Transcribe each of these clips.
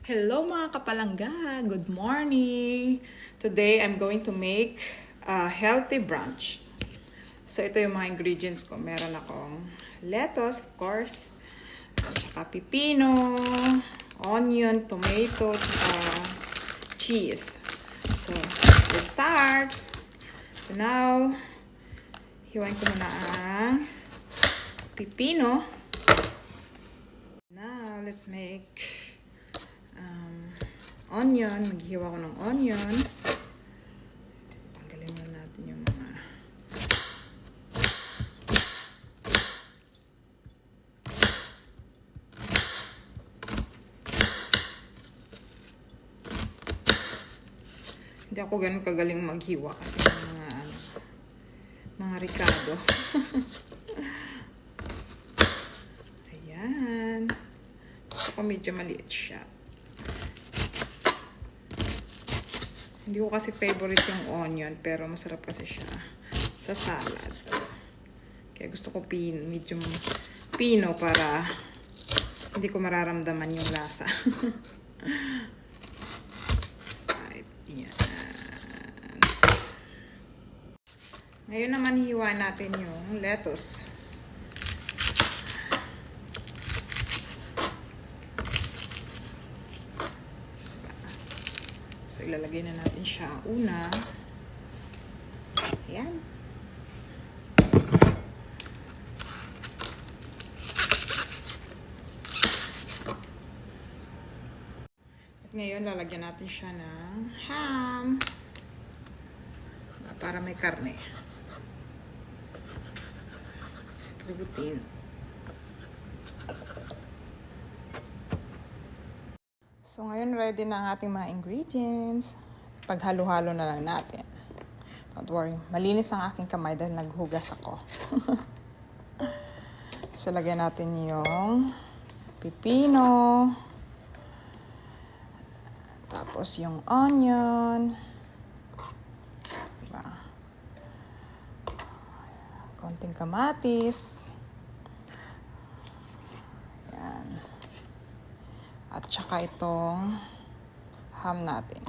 Hello mga kapalangga! Good morning! Today, I'm going to make a healthy brunch. So, ito yung mga ingredients ko. Meron akong lettuce, of course, at saka pipino, onion, tomato, cheese. So, let's start! So, now, hiwain ko muna ang pipino. Now, let's make onion. Maghihiwa ko ng onion. Tanggalin muna natin yung mga hindi ako ganun kagaling maghiwa kasi mga ricado. Ayan. Gusto ko medyo maliit siya. Hindi ko kasi favorite yung onion, pero masarap kasi siya sa salad. Kaya gusto ko medyo pino para hindi ko mararamdaman yung lasa. Right, yan. Ngayon naman hiwa natin yung lettuce. So, ilalagay na natin siya una. Ayan. At ngayon, lalagyan natin siya ng ham. Para may karne. Protein. So, ngayon ready na ang ating mga ingredients. Paghalo-halo na lang natin. Don't worry, malinis ang aking kamay dahil naghugas ako. So, lagyan natin yung pipino. Tapos yung onion. Diba? Konting kamatis. At saka itong ham natin.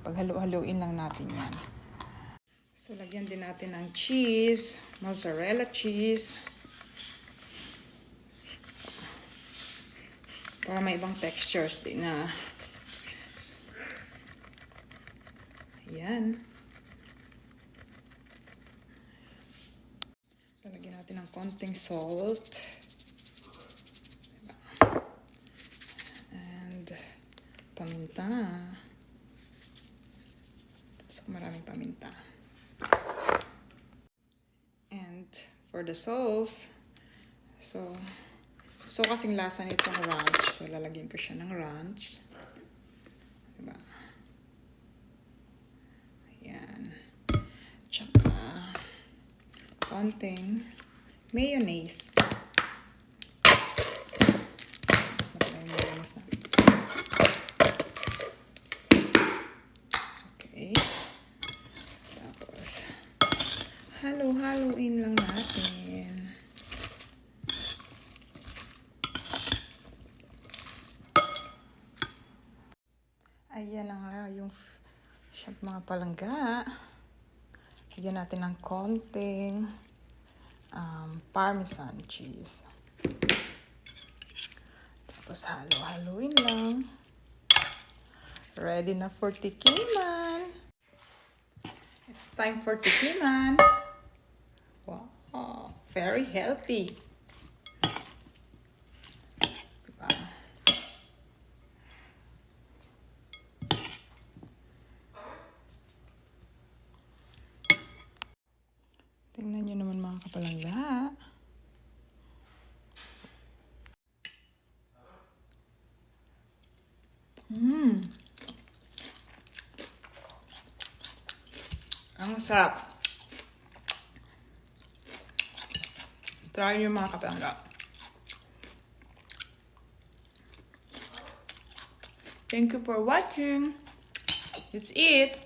Paghalo-haluin lang natin yan. So, lagyan din natin ng cheese. Mozzarella cheese. Para may ibang textures din na. Ayan. Lagyan natin ng konting salt. Paminta. So, maraming paminta. And for the sauce, so kasing lasa nitong ranch. So, lalagyan ko siya ng ranch. Diba? Ayan. Tsaka, konting mayonnaise. Tapos, halo-haloin lang natin. Ayan na nga yung mga palangga. Lagyan natin ng konting parmesan cheese. Tapos, halo-haloin lang. Ready na for tikiman. It's time for tikiman. Wow, very healthy. Diba? Tingnan nyo naman mga kapalangga. Ang sarap. Try nyo mga kapalangga. Thank you for watching. It's it.